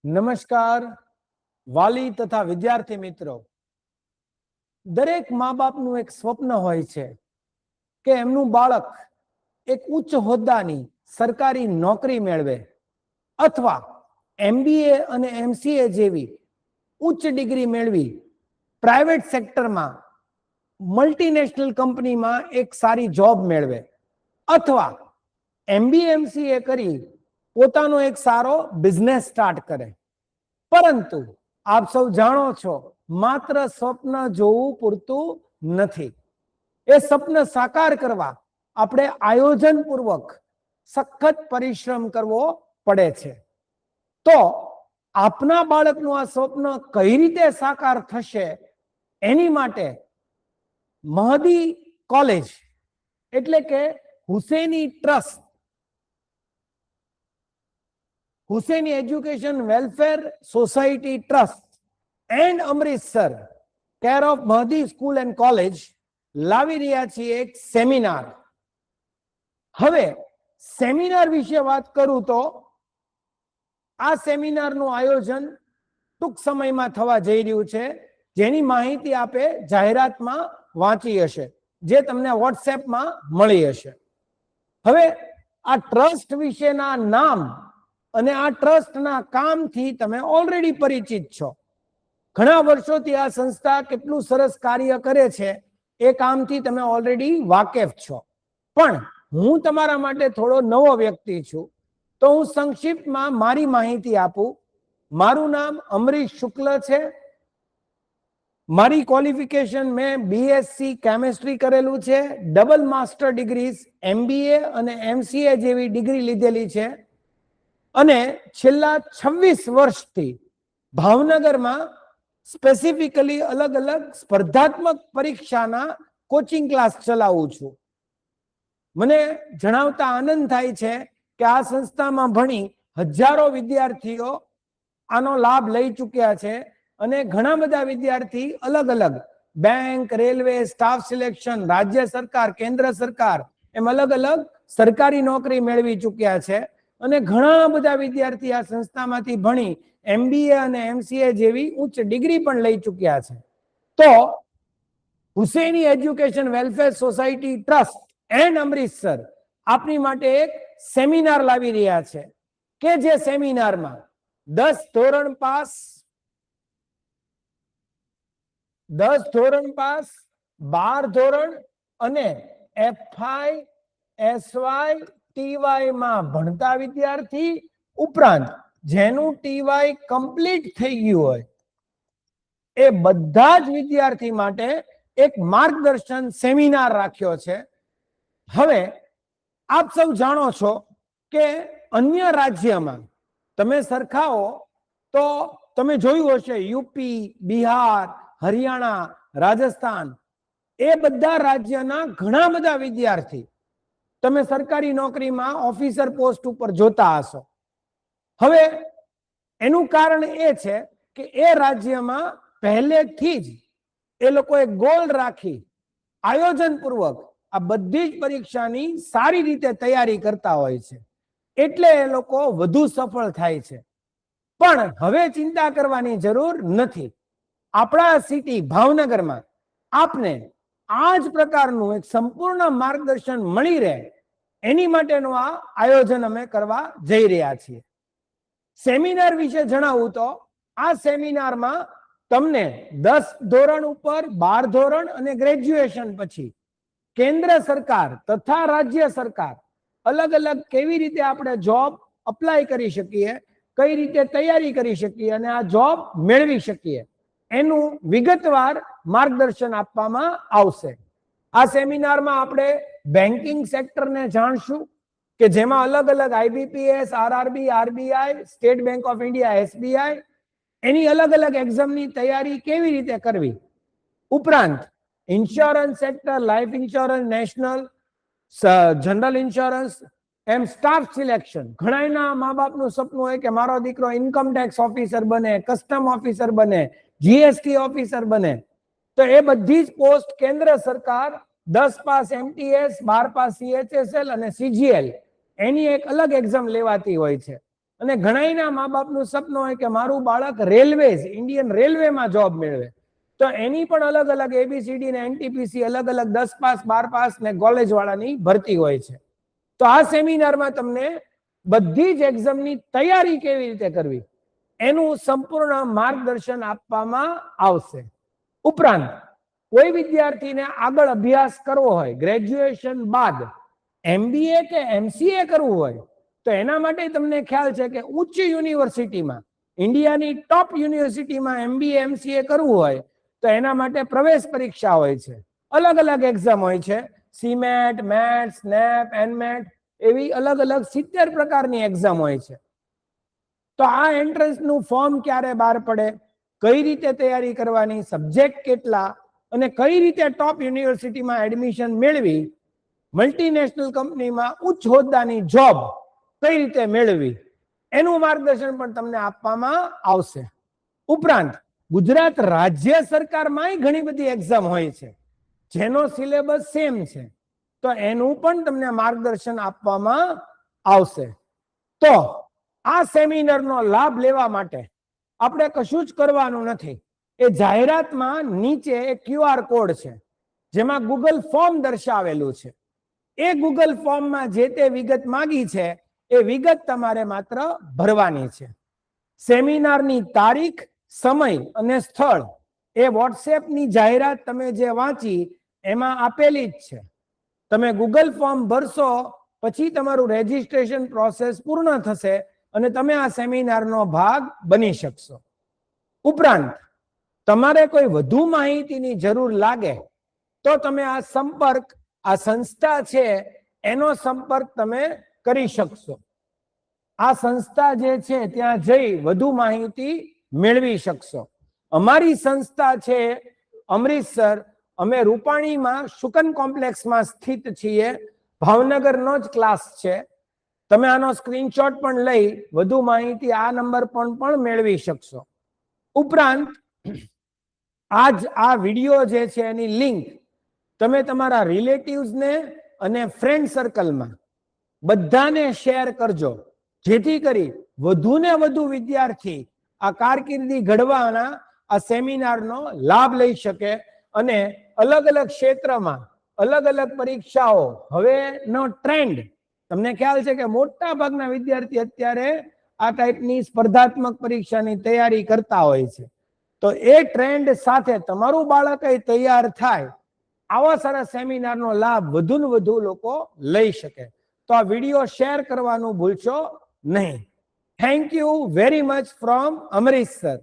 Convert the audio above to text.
નમસ્કાર વાલી તથા વિદ્યાર્થી મિત્રો, દરેક મા બાપનું એક સ્વપ્ન હોય છે કે એમનું બાળક એક ઉચ્ચ હોદ્દાની સરકારી નોકરી મેળવે અથવા MBA અને MCA જેવી ઉચ્ચ ડિગ્રી મેળવી પ્રાઇવેટ સેક્ટરમાં મલ્ટીનેશનલ કંપનીમાં એક સારી જોબ મેળવે અથવા MBA MCA કરી પોતાનો એક સારો બિઝનેસ સ્ટાર્ટ કરે. પરંતુ આપ સૌ જાણો છો, માત્ર સ્વપ્ન જોવું પૂરતું નથી. એ સ્વપ્ન સાકાર કરવા આપણે આયોજનપૂર્વક સખત પરિશ્રમ કરવો પડે છે. તો આપના બાળકનું આ સ્વપ્ન કઈ રીતે સાકાર થશે, એની માટે મહદી કોલેજ એટલે કે Husseini trust, Husseini education welfare society trust and Amritsar care of Mahdi school and college લાવી રહ્યા છીએ એક સેમિનાર. હવે સેમિનાર વિશે વાત કરું તો આ સેમિનારનું આયોજન ટૂંક સમયમાં થવા જઈ રહ્યું છે, જેની માહિતી આપે જાહેરાતમાં વાંચી હશે, જે તમને વોટ્સએપમાં મળી હશે. હવે આ ટ્રસ્ટ વિશેના નામ અને આ ટ્રસ્ટના કામથી તમે ઓલરેડી પરિચિત છો. ઘણા વર્ષોથી આ સંસ્થા કેટલું સરસ કાર્ય કરે છે એ કામથી તમે ઓલરેડી વાકેફ છો. પણ હું તમારા માટે થોડો નવો વ્યક્તિ છું, તો હું સંક્ષિપ્તમાં મારી માહિતી આપું. મારું નામ અમરીશ શુક્લ છે. મારી ક્વોલિફિકેશન મેં BSc કેમેસ્ટ્રી કરેલું છે, ડબલ માસ્ટર ડિગ્રીઝ MBA અને MCA જેવી ડિગ્રી લીધેલી છે અને છેલ્લા 26 વર્ષથી ભાવનગરમાં સ્પેસિફિકલી અલગ અલગ સ્પર્ધાત્મક પરીક્ષાના કોચિંગ ક્લાસ ચલાવું છું. મને જણાવતા આનંદ થાય છે કે આ સંસ્થામાં ભણી હજારો વિદ્યાર્થીઓ આનો લાભ લઈ ચૂક્યા છે અને ઘણા બધા વિદ્યાર્થી અલગ અલગ બેંક, રેલવે, સ્ટાફ સિલેક્શન, રાજ્ય સરકાર, કેન્દ્ર સરકાર એમ અલગ અલગ સરકારી નોકરી મેળવી ચૂક્યા છે અને ઘણા બધા વિદ્યાર્થી આ સંસ્થામાંથી ભણી MBA અને MCA જેવી ઉચ્ચ ડિગ્રી પણ લઈ ચૂક્યા છે. તો Huseni education welfare society trust and Amritsar આપની માટે એક સેમિનાર લાવી રહ્યા છે કે જે સેમિનારમાં 10 ધોરણ પાસ, 12 ધોરણ અને FI, SY, TY માં ભણતા વિદ્યાર્થી ઉપરાંત જેનું TY કમ્પ્લીટ થઈ ગયું હોય એ બધા જ વિદ્યાર્થી માટે એક માર્ગદર્શન સેમિનાર રાખ્યો છે. હવે આપ સૌ જાણો છો કે અન્ય રાજ્યમાં તમે સરખાવો તો તમે જોયું હશે, યુપી, બિહાર, હરિયાણા, રાજસ્થાન એ બધા રાજ્યના ઘણા બધા વિદ્યાર્થી તમે સરકારી નોકરીમાં ઓફિસર પોસ્ટ ઉપર જોતા હશો. હવે એનું કારણ એ છે કે એ રાજ્યમાં પહેલેથી જ એ લોકોએ ગોલ રાખી આયોજનપૂર્વક આ બધી જ પરીક્ષાની સારી રીતે તૈયારી કરતા હોય છે, એટલે એ લોકો વધુ સફળ થાય છે. પણ હવે ચિંતા કરવાની જરૂર નથી. આપણા સિટી ભાવનગરમાં આપને આ જ પ્રકારનું એક સંપૂર્ણ માર્ગદર્શન મળી રહે એની માટેનું આ આયોજન અમે કરવા જઈ રહ્યા છીએ. સેમિનાર વિશે જણાવું તો આ સેમિનારમાં તમને 10 ધોરણ ઉપર, 12 ધોરણ અને ગ્રેજ્યુએશન પછી કેન્દ્ર સરકાર તથા રાજ્ય સરકાર અલગ અલગ કેવી રીતે આપણે જોબ અપ્લાય કરી શકીએ, કઈ રીતે તૈયારી કરી શકીએ અને આ જોબ મેળવી શકીએ એનું વિગતવાર માર્ગદર્શન આપવામાં આવશે. આ સેમિનારમાં આપણે બેન્કિંગ સેક્ટરને જાણશું કે જેમાં અલગ અલગ IBPS, RRB, RBI, state bank of India SBI એની અલગ અલગ એક્ઝામની તૈયારી કેવી રીતે કરવી. ઉપરાંત insurance sector, life insurance, national, general insurance એમ સ્ટાફ સિલેક્શન. ઘણાના મા બાપનું સપનું હોય કે મારો દીકરો ઇન્કમ ટેક્સ ઓફિસર બને, કસ્ટમ ઓફિસર બને, GST ઓફિસર બને. તો એ બધી જ પોસ્ટ કેન્દ્ર સરકાર 10 પાસ MTS, 12 પાસ CHSL અને CGL એની એક અલગ એક્ઝામ લેવાતી હોય છે અને ઘણાના મા બાપનું સપનું હોય કે મારું બાળક રેલવેઝ ઇન્ડિયન રેલવેમાં જોબ મેળવે, તો એની પણ અલગ અલગ એબીસીડી ને એનટીપીસી અલગ અલગ 10 પાસ 12 પાસ ને કોલેજ વાળાની ભરતી હોય છે. તો આ સેમિનારમાં તમને બધી જ એક્ઝામની તૈયારી કેવી રીતે કરવી એનું સંપૂર્ણ માર્ગદર્શન આપવામાં આવશે. ઉપરાંત કોઈ વિદ્યાર્થીને આગળ અભ્યાસ કરવો હોય, ગ્રેજ્યુએશન બાદ MBA કે MCA કરવું હોય, તો એના માટે તમને ખ્યાલ છે કે ઉચ્ચ યુનિવર્સિટીમાં, ઇન્ડિયાની ટોપ યુનિવર્સિટીમાં MBA MCA કરવું હોય તો એના માટે પ્રવેશ પરીક્ષા હોય છે, અલગ અલગ એક્ઝામ હોય છે, CMAT, MET, SNAP, NMAT એવી અલગ અલગ 70 પ્રકારની એક્ઝામ હોય છે. તો આ એન્ટ્રન્સનું ફોર્મ ક્યારે બહાર પડે, કઈ રીતે તૈયારી કરવાની, સબ્જેક્ટ કેટલા અને કઈ રીતે ટોપ યુનિવર્સિટીમાં એડમિશન મેળવી, મલ્ટીનેશનલ કંપનીમાં ઉચ્ચ હોદ્દાની જોબ કઈ રીતે મેળવી એનું માર્ગદર્શન પણ તમને આપવામાં આવશે. ઉપરાંત ગુજરાત રાજ્ય સરકારમાં ઘણી બધી એક્ઝામ હોય છે જેનો સિલેબસ સેમ છે, તો એનું પણ તમને માર્ગદર્શન આપવામાં આવશે. તો આ સેમિનારનો લાભ લેવા માટે આપણે કશું જ કરવાનું નથી. એ જાહેરાતમાં નીચે એક QR કોડ છે જેમાં ગૂગલ ફોર્મ દર્શાવેલું છે. એ ગૂગલ ફોર્મમાં જે તે વિગત માંગી છે એ વિગત તમારે માત્ર ભરવાની છે. સેમિનારની તારીખ, સમય અને સ્થળ એ વોટ્સએપની જાહેરાત તમે જે વાંચી એમાં આપેલી જ છે. તમે ગૂગલ ફોર્મ ભરશો પછી તમારું રેજિસ્ટ્રેશન પ્રોસેસ પૂર્ણ થશે અને તમે આ સેમિનારનો ભાગ બની શકશો. ઉપરાંત તમારે કોઈ વધુ માહિતીની જરૂર લાગે તો તમે આ સંપર્ક, આ સંસ્થા છે એનો સંપર્ક તમે કરી શકશો. આ સંસ્થા જે છે ત્યાં જઈ વધુ માહિતી મેળવી શકશો. અમારી સંસ્થા છે અમૃતસર, અમે રૂપાણીમાં શુકન કોમ્પ્લેક્સમાં સ્થિત છીએ, ભાવનગરનો જ ક્લાસ છે. તમે આનો સ્ક્રીનશોટ પણ લઈ વધુ માહિતી આ નંબર પર પણ મેળવી શકશો. ઉપરાંત આજ આ વિડીયો જે છે એની લિંક તમે તમારા રિલેટિવ્સને અને ફ્રેન્ડ સર્કલમાં બધાને શેર કરજો, જેથી કરી વધુ ને વધુ વિદ્યાર્થી આ કારકિર્દી ઘડવાના આ સેમિનારનો લાભ લઈ શકે અને અલગ અલગ ક્ષેત્રમાં અલગ અલગ પરીક્ષાઓ હવેનો ટ્રેન્ડ તમને ખ્યાલ છે કે મોટા ભાગના વિદ્યાર્થી અત્યારે આ ટાઈપની સ્પર્ધાત્મક પરીક્ષાની તૈયારી કરતા હોય છે. તો એ ટ્રેન્ડ સાથે તમારું બાળક તૈયાર થાય, આવા સારા સેમિનારનો લાભ વધુ ને વધુ લોકો લઈ શકે. તો આ વિડીયો શેર કરવાનું ભૂલશો નહીં. Thank you very much from Amritsar.